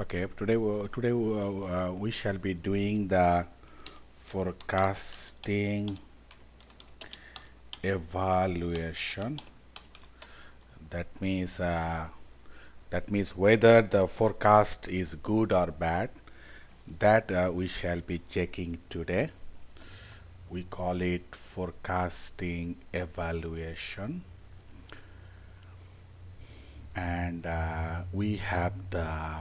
Okay, today we shall be doing the forecasting evaluation. That means whether the forecast is good or bad. That we shall be checking today. We call it forecasting evaluation, and we have the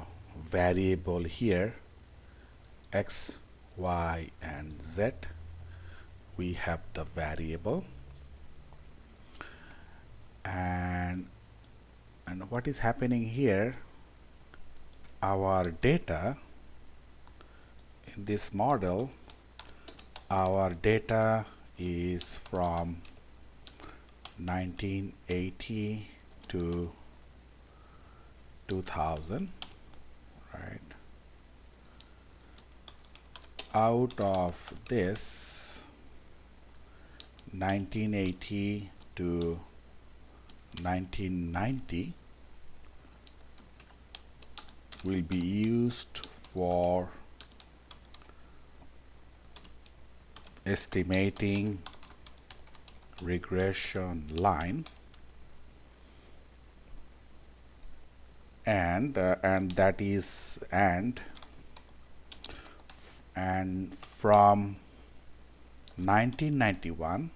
variable here x, y, and z. We have the variable, and what is happening here, our data in this model, our data is from 1980 to 2000, right? Out of this 1980 to 1990 will be used for estimating regression line, and that is and from 1991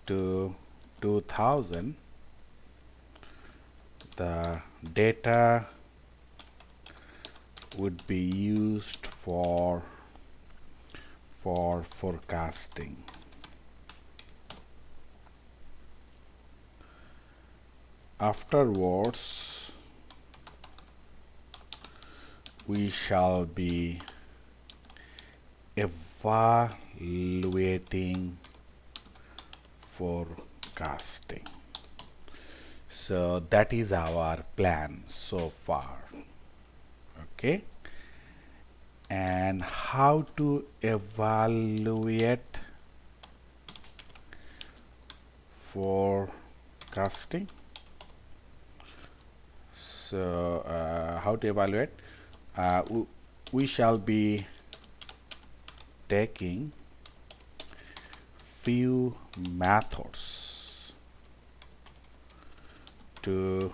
to 2000 the data would be used for forecasting. Afterwards, we shall be evaluating forecasting. So that is our plan so far. Okay, and how to evaluate forecasting? So how to evaluate? We shall be taking few methods to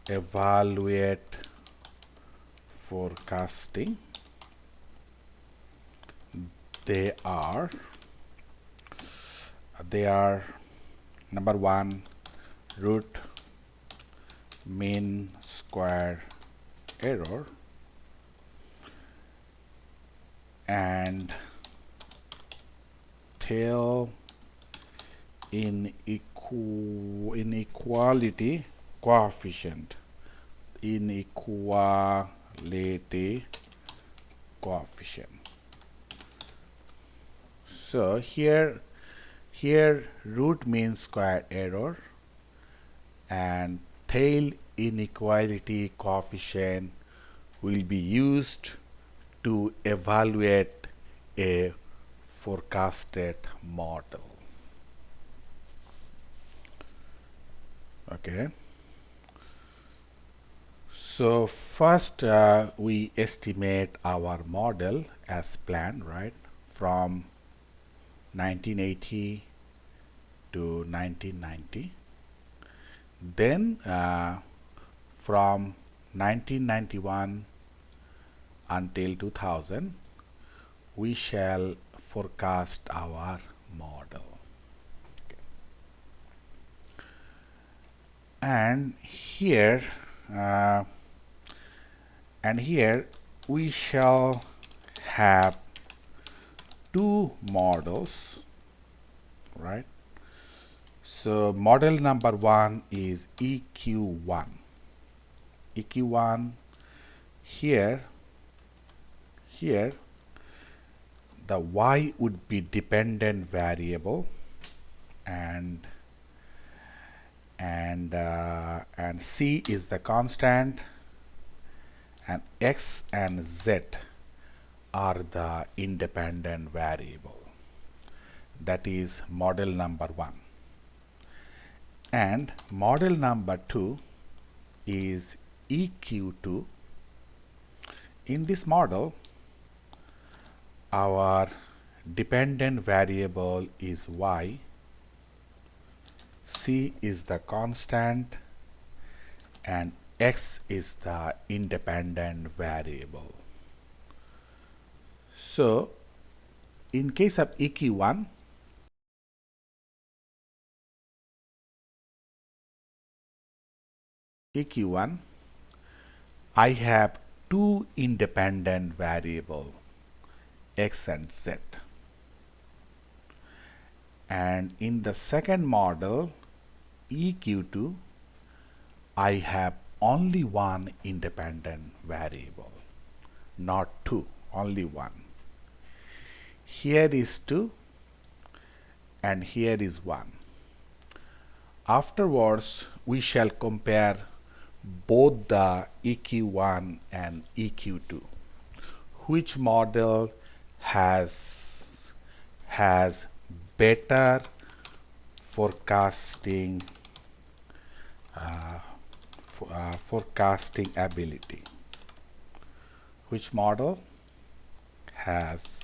evaluate forecasting. They are number one, root mean square error, and tail inequality coefficient. So here root mean square error and tail inequality coefficient will be used to evaluate a forecasted model. Okay, so first we estimate our model as planned, right, from 1980 to 1990. Then from 1991 until 2000 we shall forecast our model. Okay. And here we shall have two models, right? So model number one is EQ1. EQ1, here the y would be dependent variable, and c is the constant, and x and z are the independent variable. That is model number one. And model number two is EQ2, in this model our dependent variable is y, c is the constant, and x is the independent variable. So in case of EQ1, I have two independent variables, x and z. And in the second model, EQ2, I have only one independent variable, not two, only one. Here is 2 and here is 1. Afterwards, we shall compare both the EQ1 and EQ2. Which model has better forecasting forecasting ability? Which model has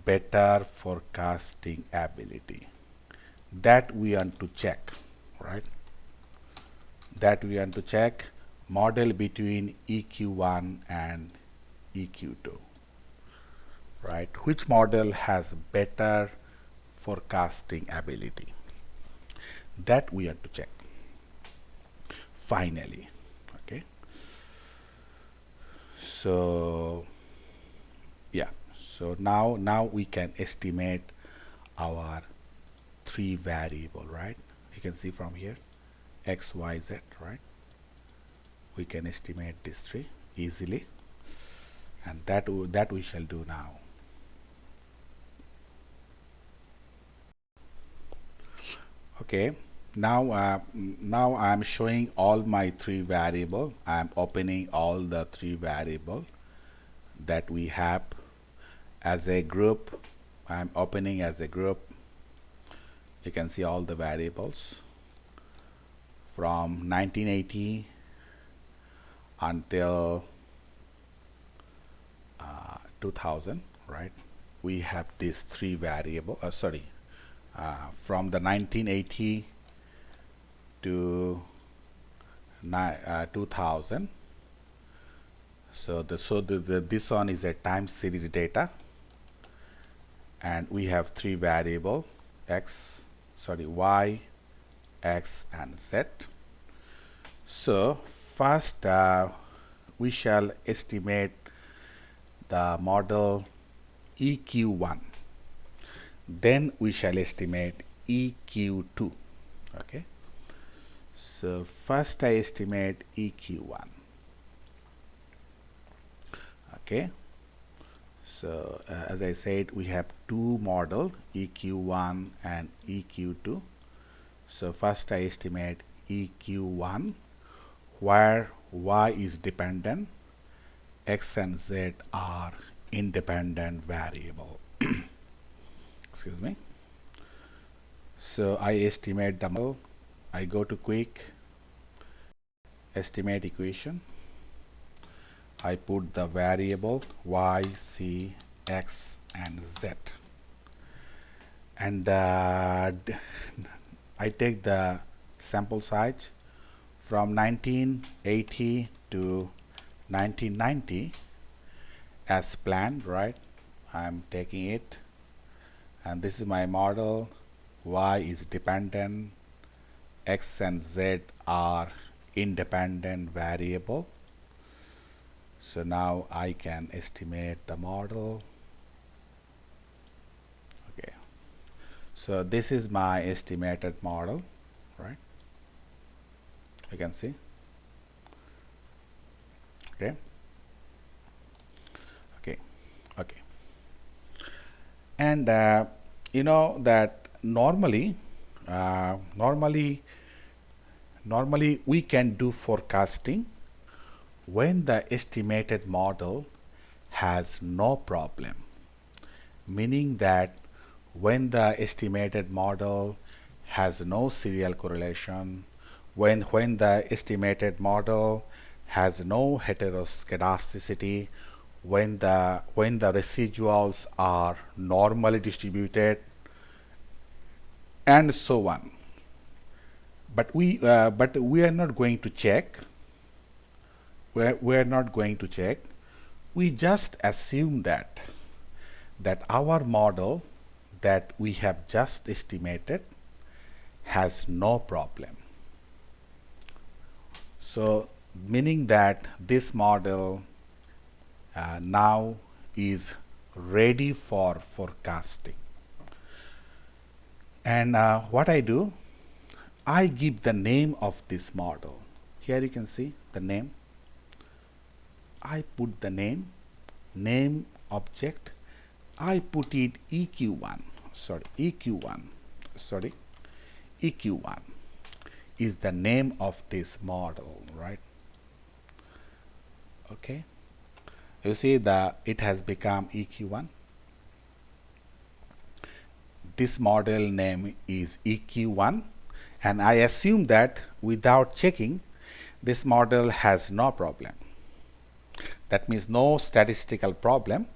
better forecasting ability? That we want to check, right? That we want to check model between EQ1 and EQ2, right? Which model has better forecasting ability? That we want to check finally. Okay, so yeah, so now we can estimate our three variable, right? You can see from here x, y, z, right? We can estimate these three easily, and that we shall do now. Okay, now I am showing all my three variable. I am opening all the three variable that we have as a group. I am opening as a group. You can see all the variables from 1980 until 2000, right? We have these three variable, from the 1980 to 2000. So this one is a time series data, and we have three variable y, x, and z. So first we shall estimate the model EQ1, then we shall estimate EQ2. Okay, so first I estimate EQ1. Okay, so as I said, we have two model, EQ1 and EQ2. So first I estimate EQ1, where y is dependent, x and z are independent variable. Excuse me. So I estimate the model. I go to quick estimate equation. I put the variable y, c, x, and z, and I take the sample size from 1980 to 1990 as planned, right? I'm taking it, and this is my model. Y is dependent, x and z are independent variable. So now I can estimate the model. Okay, so this is my estimated model, right? You can see. Okay, and you know that normally we can do forecasting when the estimated model has no problem, meaning that when the estimated model has no serial correlation, when the estimated model has no heteroscedasticity, when the residuals are normally distributed, and so on. But we are not going to check. We're not going to check. We just assume that our model that we have just estimated has no problem. So meaning that this model now is ready for forecasting. And what I do, I give the name of this model. Here you can see the name. I put the name object. I put it EQ1. EQ1 is the name of this model, right? Okay. You see it has become EQ1. This model name is EQ1, and I assume that without checking, this model has no problem. That means no statistical problem,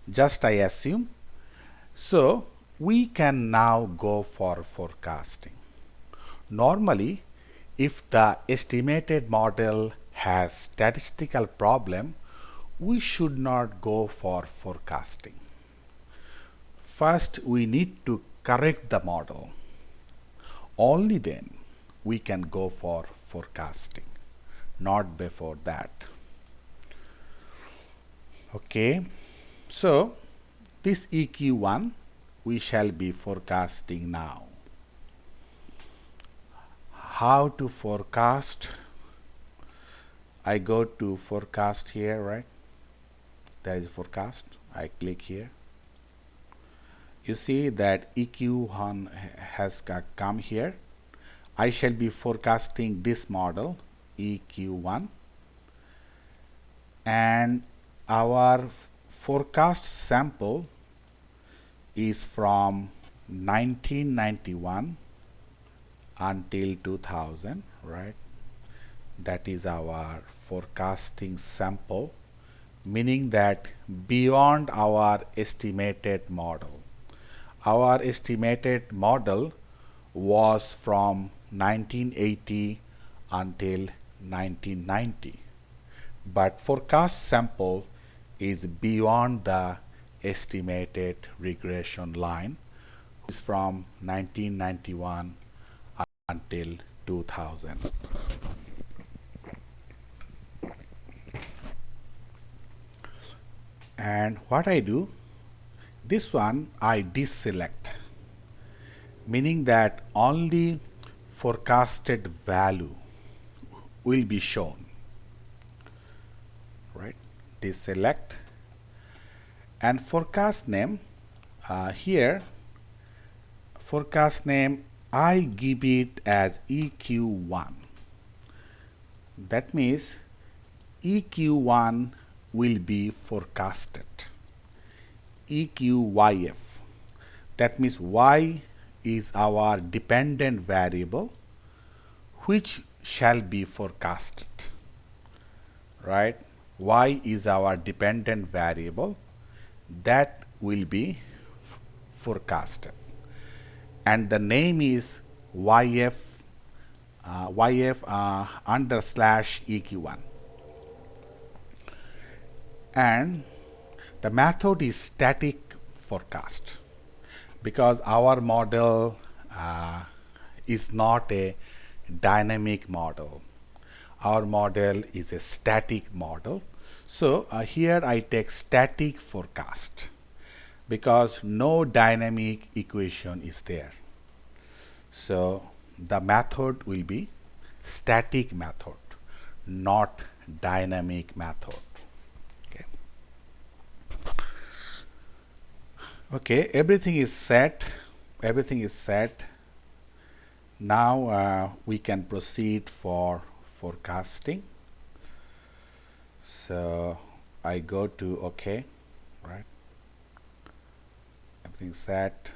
just I assume. So we can now go for forecasting. Normally, if the estimated model has statistical problem, we should not go for forecasting. First, we need to correct the model. Only then we can go for forecasting, not before that. Okay, so this EQ1 we shall be forecasting now. How to forecast? I go to forecast here, right? There is forecast. I click here. You see that EQ1 has come here. I shall be forecasting this model EQ1, and our forecast sample is from 1991 until 2000, right? That is our forecasting sample, meaning that beyond our estimated model. Our estimated model was from 1980 until 1990, but forecast sample is beyond the estimated regression line. It's from 1991 until 2000. And what I do, this one I deselect, meaning that only forecasted value will be shown, right? Deselect, and forecast name, here forecast name I give it as EQ1. That means EQ1 will be forecasted. EQYF, that means Y is our dependent variable which shall be forecasted, right? Y is our dependent variable that will be forecasted, and the name is YF under slash EQ1, and the method is static forecast because our model is not a dynamic model. Our model is a static model. So here I take static forecast because no dynamic equation is there. So the method will be static method, not dynamic method. Okay, everything is set. Now we can proceed for forecasting. So I go to OK, right? Everything set.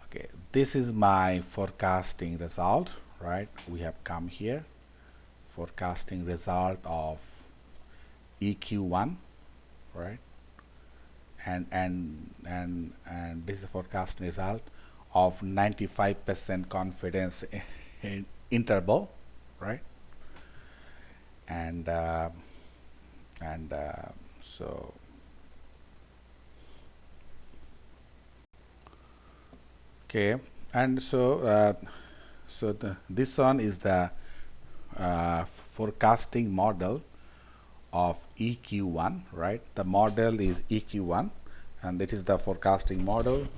Okay, this is my forecasting result, right? We have come here, forecasting result of EQ1, right? And this is the forecasting result of 95% confidence interval, right? And so okay, and so this one is the forecasting model of EQ1, right? The model is EQ1, and this is the forecasting model,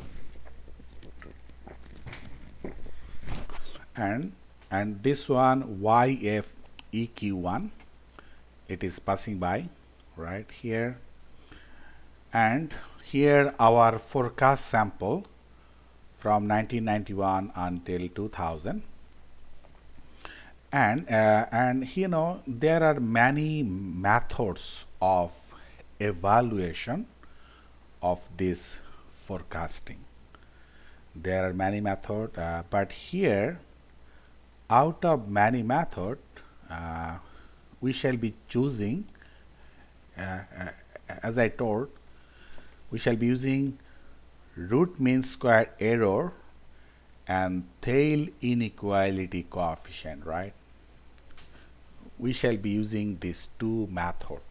and this one YF EQ1, it is passing by right here, and here our forecast sample from 1991 until 2000. And you know, there are many methods of evaluation of this forecasting. There are many methods, but here, out of many methods, we shall be choosing, as I told, we shall be using root mean square error and tail inequality coefficient, right? We shall be using these two methods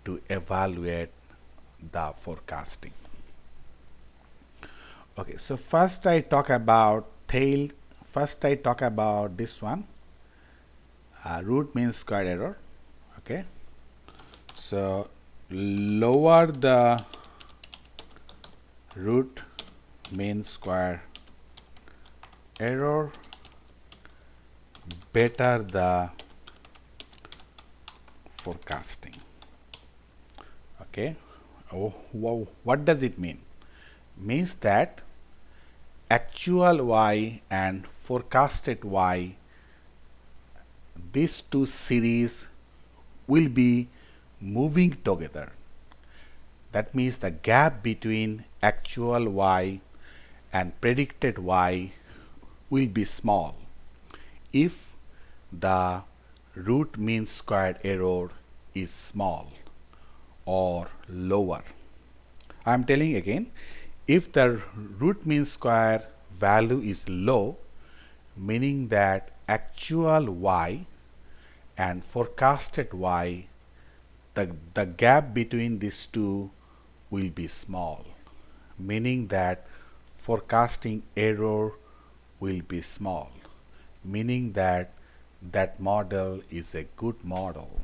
to evaluate the forecasting. Okay, so first I talk about tail. First I talk about this one, root mean square error. Okay, so lower the root mean square error, better the forecasting. Okay, wow, what does it mean? Means that actual Y and forecasted Y, these two series will be moving together. That means the gap between actual Y and predicted Y will be small if the root mean squared error is small or lower. I am telling again, if the root mean square value is low, meaning that actual Y and forecasted Y, the gap between these two will be small, meaning that forecasting error will be small, meaning that that model is a good model.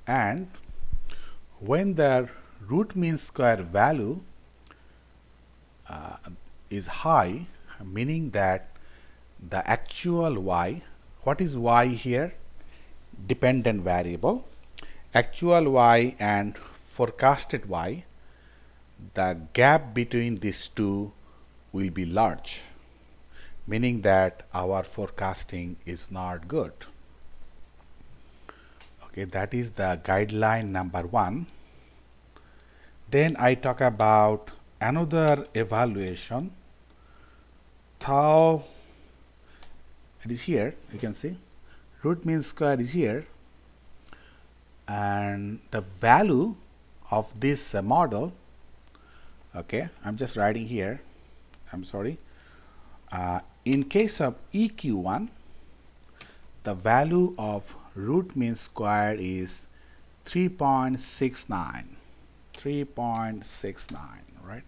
And when the root mean square value is high, meaning that the actual Y, what is Y here? Dependent variable. Actual Y and forecasted Y, the gap between these two will be large, meaning that our forecasting is not good. Okay, that is the guideline number 1. Then I talk about another evaluation. Tau, it is here, you can see root mean square is here, and the value of this model, okay, I'm just writing here, I'm sorry, in case of EQ1, the value of root mean square is 3.69, right?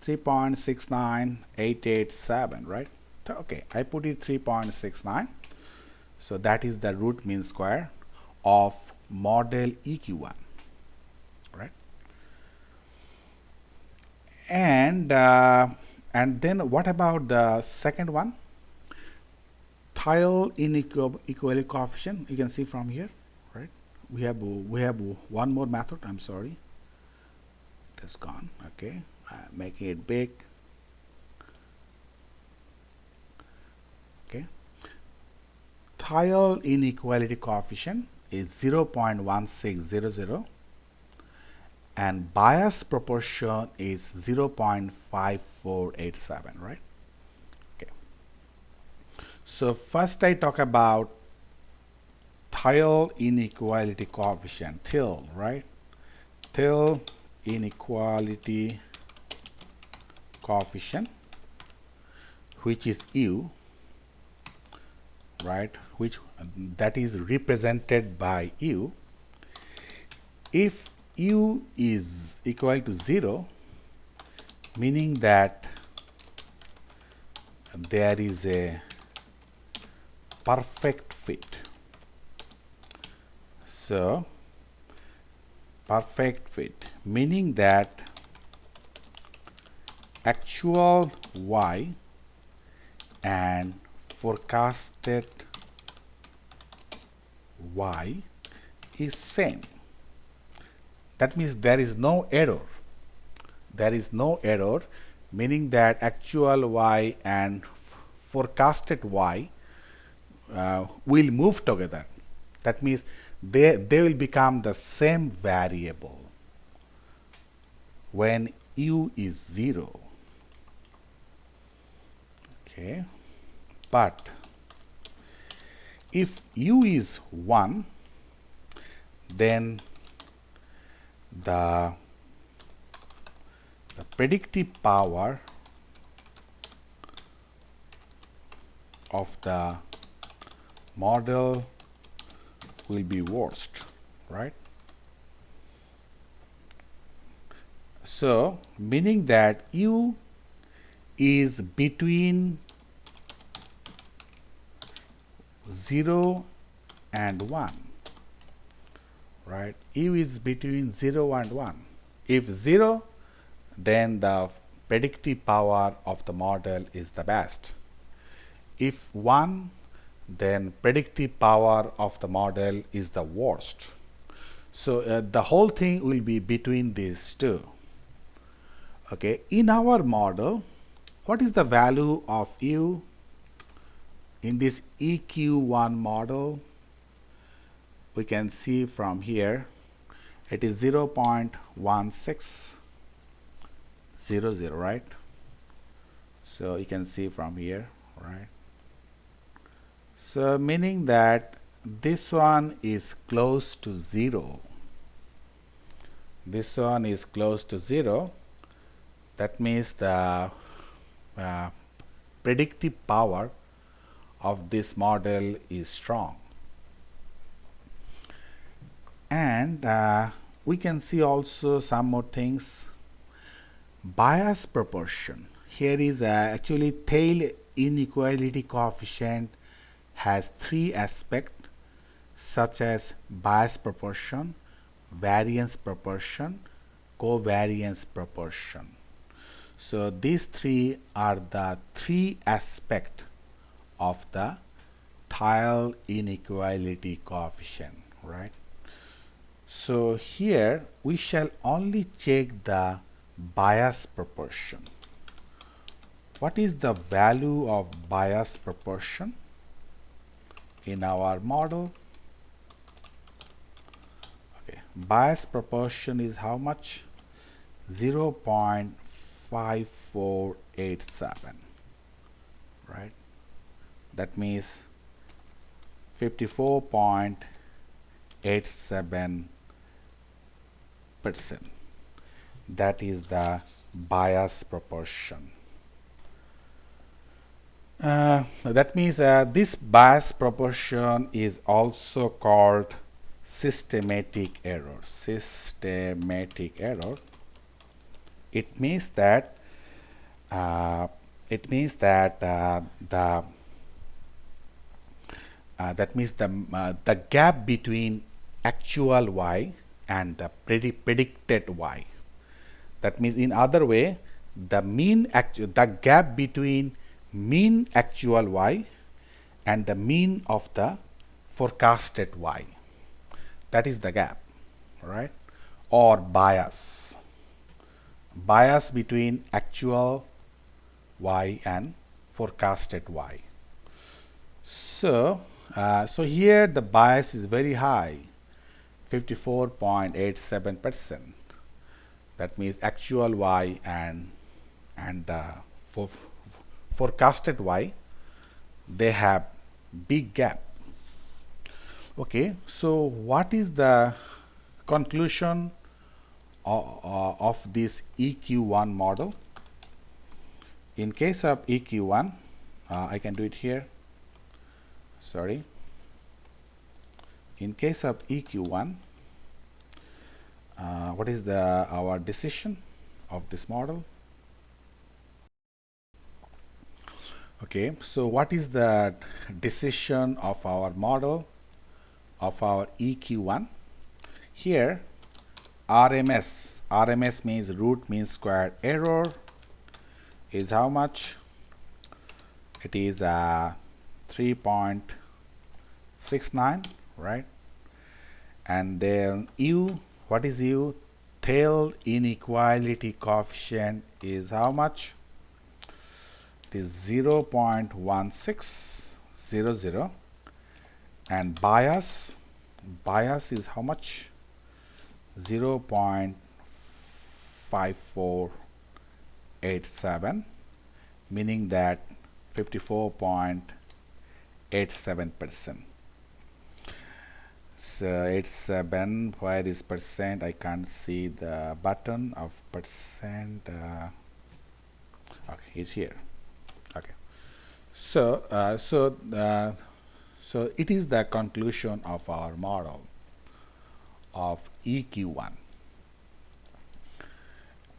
3.69887, right? So, okay, I put it 3.69. So that is the root mean square of model EQ1, right? And then what about the second one? Tail inequality coefficient. You can see from here, right? We have one more method. I'm sorry, it's gone. Okay, making it big. Okay, tail inequality coefficient is 0.1600, and bias proportion is 0.5487, right? Okay. So first I talk about Thiel inequality coefficient, Thiel, right? Thiel inequality coefficient, which is U, right? Which that is represented by U. If U is equal to 0, meaning that there is a perfect fit. So perfect fit meaning that actual Y and forecasted Y is same. That means there is no error. There is no error, meaning that actual Y and forecasted Y will move together. That means they will become the same variable when U is 0. Okay, but if U is 1, then the predictive power of the model will be worst, right? So meaning that U is between 0 and 1, right? U is between 0 and 1. If 0, then the predictive power of the model is the best. If 1, then predictive power of the model is the worst. So the whole thing will be between these two. Okay, in our model, what is the value of U in this EQ1 model? We can see from here it is 0.1600, right? So you can see from here, right? So meaning that this one is close to 0. This one is close to 0. That means the predictive power of this model is strong. And we can see also some more things. Bias proportion. Here is actually Thiel inequality coefficient has 3 aspects such as bias proportion, variance proportion, covariance proportion. So these 3 are the 3 aspects of the Thiel inequality coefficient, right? So here we shall only check the bias proportion. What is the value of bias proportion in our model? Okay, bias proportion is how much? 0.5487, right? That means 54.87%. That is the bias proportion. That means this bias proportion is also called systematic error. Systematic error. It means that the gap between actual Y and the predicted Y. That means in other way, the gap between mean actual Y and the mean of the forecasted Y. That is the gap, right? Or bias. Bias between actual Y and forecasted Y. So, so here the bias is very high, 54.87%. that means actual y and for forecasted y, they have big gap. Okay, so what is the conclusion of this EQ1 model? In case of EQ1, I can do it here. Sorry. In case of EQ1, what is our decision of this model? Okay, so what is the decision of our model of our EQ1? Here, RMS means root mean square error is how much? It is 3.69, right? And then U, what is U? Tail inequality coefficient is how much? It is 0.1600, and bias is how much? 0.5487, meaning that 54.87%. So 87, where is percent? I can't see the button of percent. Okay, it's here. Okay, so so it is the conclusion of our model of EQ1.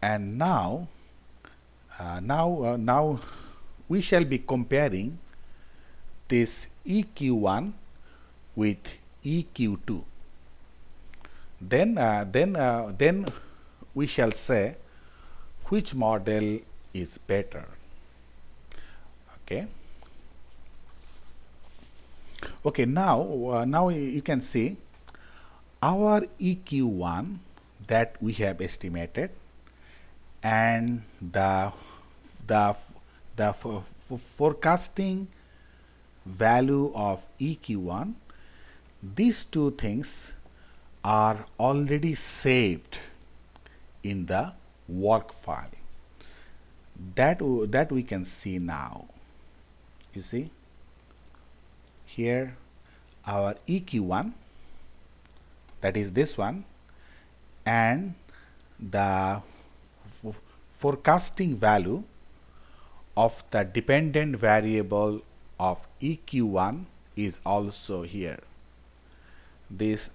And now we shall be comparing this EQ1 with EQ2. Then we shall say which model is better. Okay. Okay. Now you can see our EQ1 that we have estimated and the forecasting value of EQ1, these two things are already saved in the work file. That we can see now. You see here our EQ1, that is this one, and the forecasting value of the dependent variable of EQ1 is also here.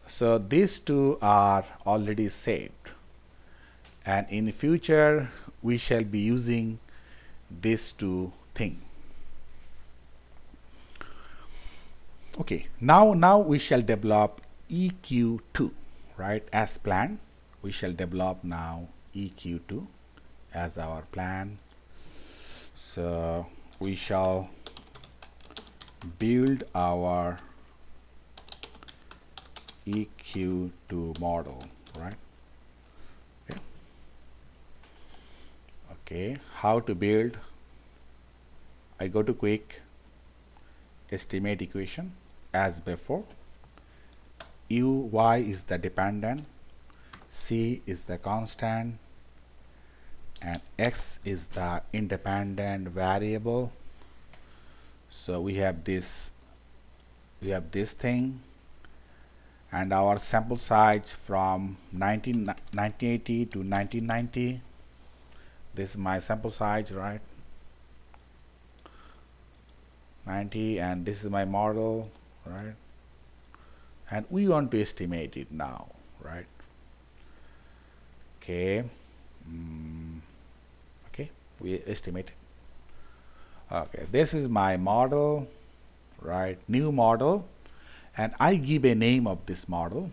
So these two are already saved, and in future we shall be using these two things. Okay, now we shall develop EQ2, right? As planned, we shall develop now EQ2 as our plan. So we shall build our EQ2 model, right? Okay. Okay, how to build? I go to quick estimate equation as before. Y is the dependent, C is the constant, and X is the independent variable. So we have this thing, and our sample size from 1980 to 1990. This is my sample size, right? 90, and this is my model, right? And we want to estimate it now, right? Okay. Okay, we estimate it. Okay, this is my model, right? New model, and I give a name of this model.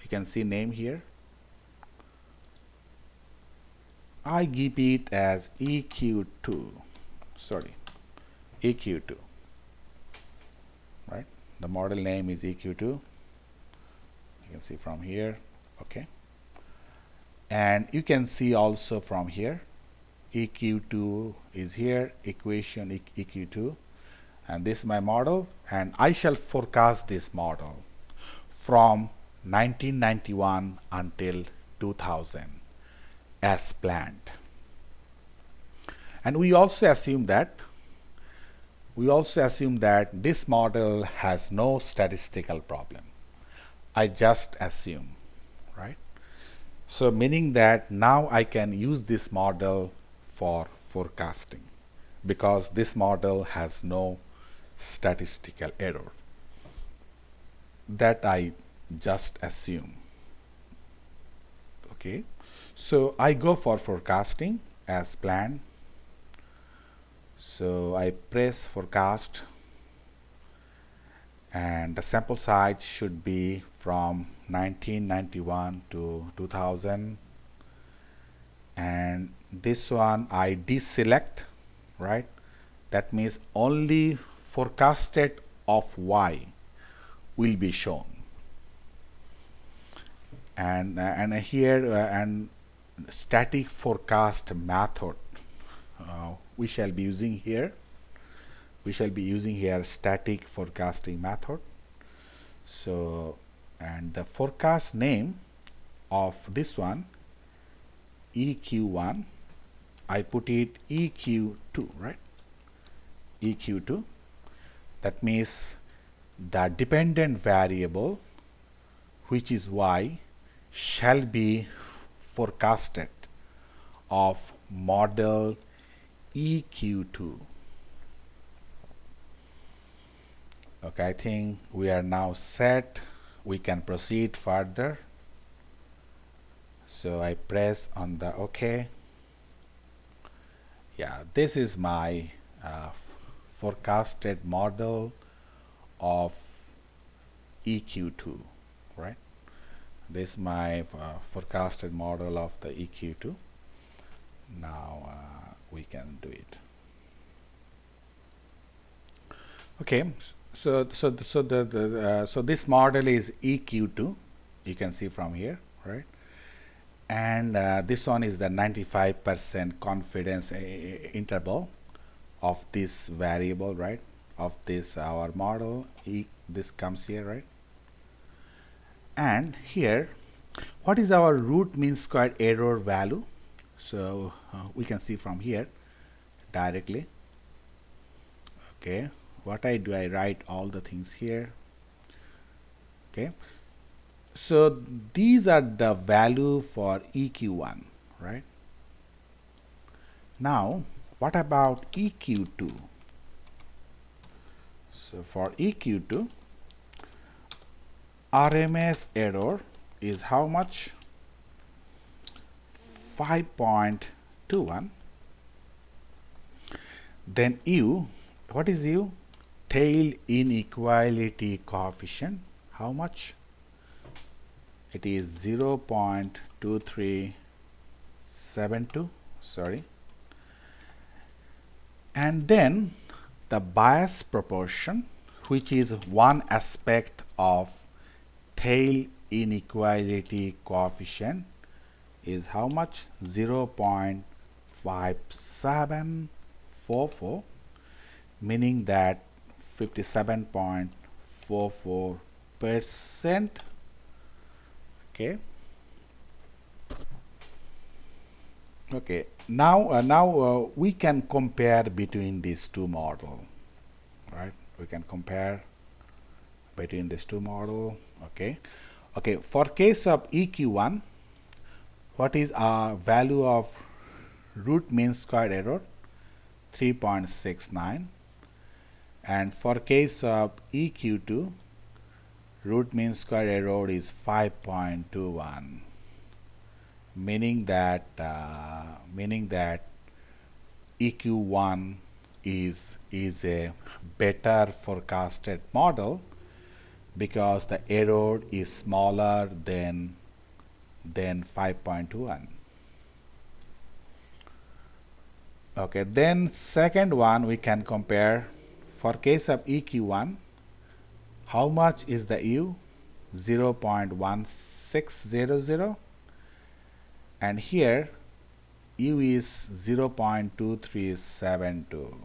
You can see name here. I give it as EQ2. Sorry, EQ2. Right? The model name is EQ2. You can see from here. Okay. And you can see also from here, EQ2 is here, equation EQ2, and this is my model, and I shall forecast this model from 1991 until 2000. as planned. And we also assume that this model has no statistical problem. I just assume, right? So meaning that now I can use this model for forecasting because this model has no statistical error. That I just assume. Okay, so I go for forecasting as planned. So I press forecast and the sample size should be from 1991 to 2000, and this one I deselect, right? That means only forecasted of Y will be shown, and here and static forecast method we shall be using here. We shall be using here static forecasting method. So, and the forecast name of this one EQ1, I put it EQ2, right? EQ2. That means the dependent variable, which is Y, shall be forecasted of model EQ2. Okay, I think we are now set. We can proceed further. So I press on the OK. Yeah, this is my forecasted model of EQ2, right? This is my forecasted model of the EQ2. Now we can do it. Okay, so this model is EQ2. You can see from here, right? And this one is the 95% confidence interval of this variable, right? Of this our model. This comes here, right? And here, what is our root mean squared error value? So we can see from here directly. Okay, what I do, I write all the things here. Okay, so these are the value for EQ1, right? Now what about EQ2? So for EQ2, RMS error is how much? 5.21. Then U, what is U? Tail inequality coefficient, how much? It is 0.2372, sorry. And then the bias proportion, which is one aspect of tail inequality coefficient, is how much? 0.5744, meaning that 57.44%. Okay. Okay. Now we can compare between these two models, right? We can compare between these two models. Okay. Okay. For case of EQ1, what is our value of root mean squared error? 3.69. And for case of EQ2, root mean square error is 5.21, meaning that EQ1 is a better forecasted model because the error is smaller than 5.21. Okay, then second one we can compare. For case of EQ1, how much is the U? 0.1600, and here U is 0.2372.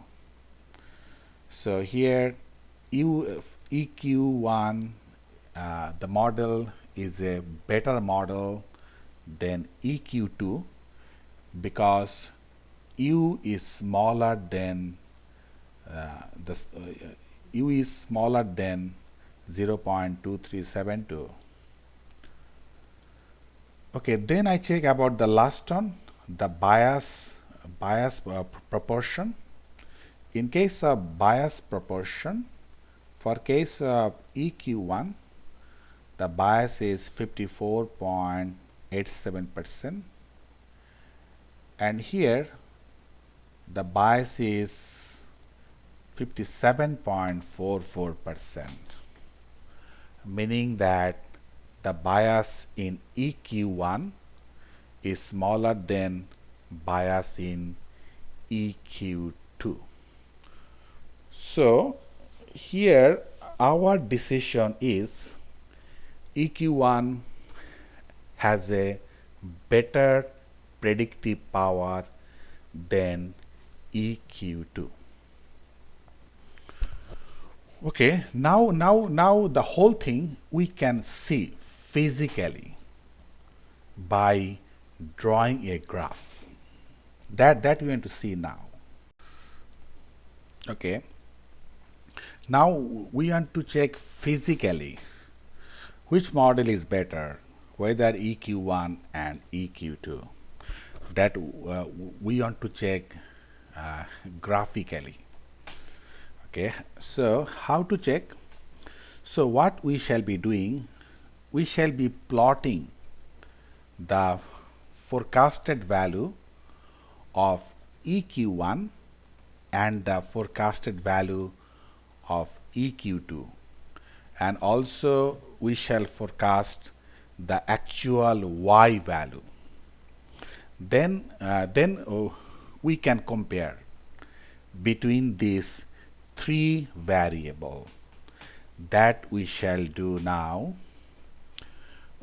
So here EQ1, the model is a better model than EQ2 because u is smaller than u is smaller than 0.2372. Okay, then I check about the last one, the bias proportion. In case of bias proportion, for case of EQ1, the bias is 54.87%, and here the bias is 57.44%, meaning that the bias in EQ1 is smaller than bias in EQ2. So here our decision is EQ1 has a better predictive power than EQ2. Okay, now the whole thing we can see physically by drawing a graph. That we want to see now. Okay, now we want to check physically which model is better, whether EQ1 and EQ2. That we want to check graphically. Okay, so how to check? So what we shall be doing, we shall be plotting the forecasted value of EQ1 and the forecasted value of EQ2, and also we shall forecast the actual Y value. Then we can compare between these three variables. That we shall do now.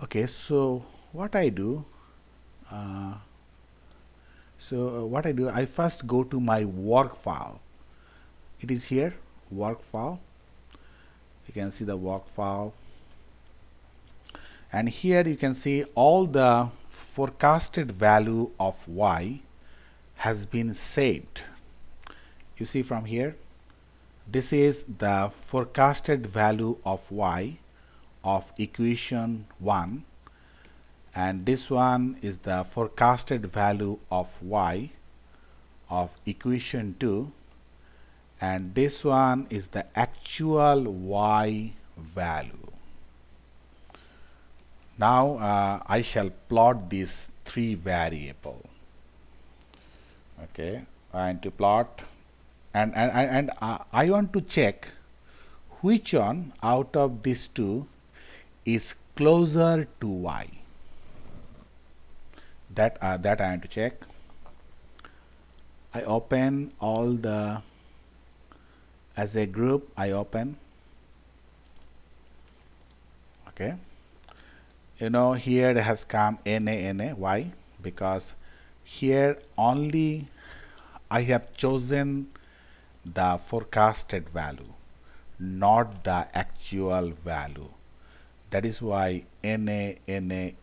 Okay, so what I do, I first go to my work file. It is here, work file. You can see the work file, and here you can see all the forecasted value of Y has been saved. You see from here, this is the forecasted value of Y of equation 1, and this one is the forecasted value of Y of equation 2, and this one is the actual Y value. Now I shall plot these three variables. Okay, and to plot, and I want to check which one out of these two is closer to Y. That I want to check. I open all the, as a group I open. Okay, you know, here it has come NA. Why? Because here only I have chosen the forecasted value, not the actual value. That is why NA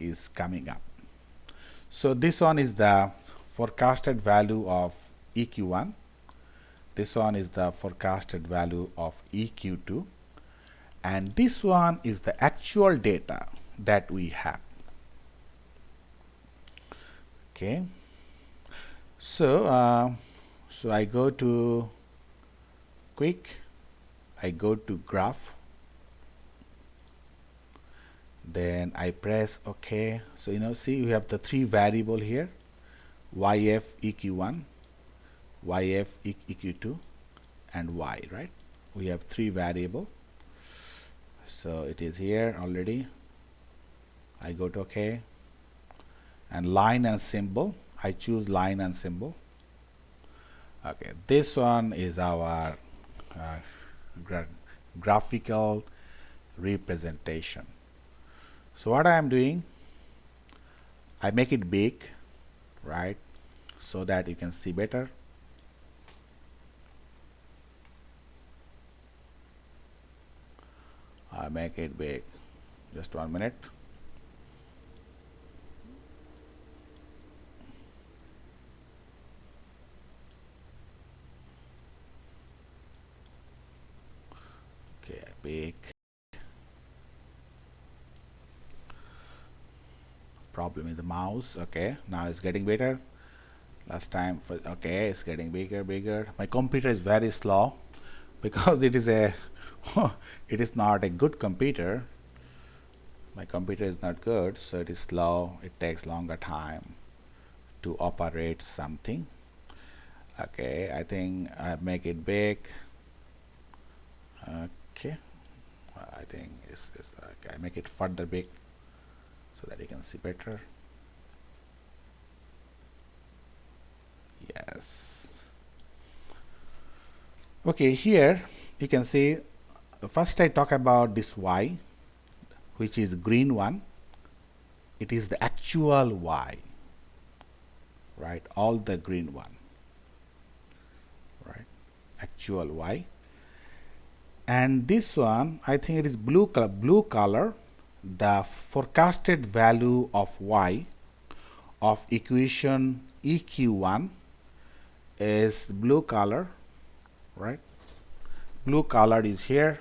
is coming up. So this one is the forecasted value of EQ1. This one is the forecasted value of EQ2. And this one is the actual data that we have. Okay. So so I go to quick, I go to graph, then I press OK. So you know, see, we have the three variable here, YF EQ1, YF EQ2, and Y, right? We have three variable. So it is here already. I go to OK, and line and symbol, I choose line and symbol. Okay, this one is our graphical representation. So what I am doing, I make it big, right, so that you can see better. I make it big. Just 1 minute. big. Problem in the mouse. Okay, now it's getting better. Last time, okay, it's getting bigger. My computer is very slow because it is a it is not a good computer. My computer is not good, so it is slow. It takes longer time to operate something. Okay, I think I make it big. Okay, I think it's okay. I make it further big so that you can see better. Yes. Okay, here you can see first I talk about this y, which is green one. It is the actual y, right? All the green one, right? Actual y. And this one, I think it is blue color. The forecasted value of y of equation EQ1 is blue color, right? Blue color is here,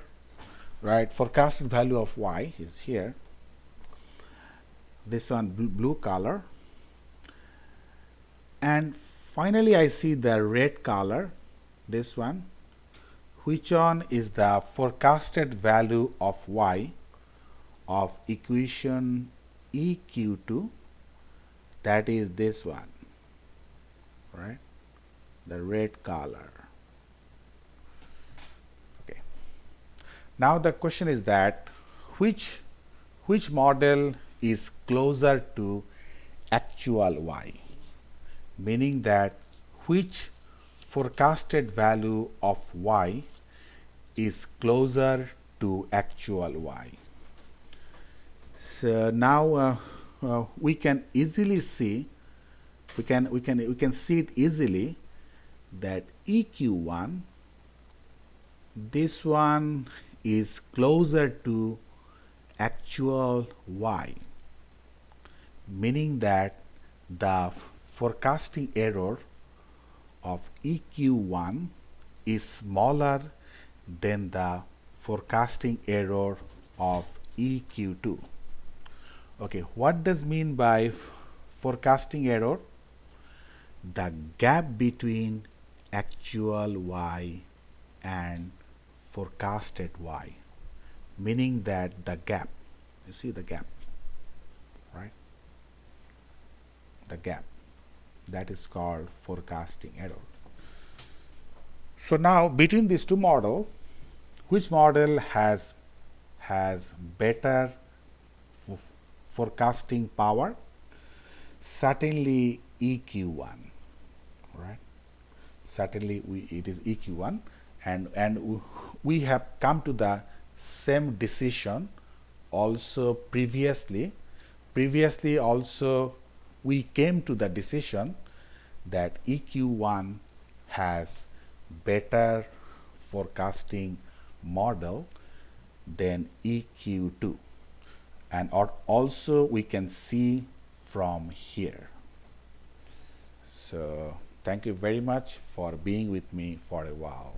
right? Forecasted value of y is here. This one blue color. And finally I see the red color, this one. Which one is the forecasted value of y of equation EQ2? That is this one, right? The red color. Okay. Now the question is that which model is closer to actual y? Meaning that which forecasted value of y is closer to actual y. So now we can easily see, we can see it easily that EQ1, this one is closer to actual y, meaning that the forecasting error of EQ1 is smaller than the forecasting error of EQ2. Okay, what does mean by forecasting error? The gap between actual y and forecasted y, meaning that the gap, you see the gap, right? The gap, that is called forecasting error. So now between these two models, which model has better forecasting power? Certainly EQ1, right? Certainly it is EQ1, and we have come to the same decision also previously. Previously also we came to the decision that EQ1 has better forecasting model than EQ2, and also we can see from here. So thank you very much for being with me for a while.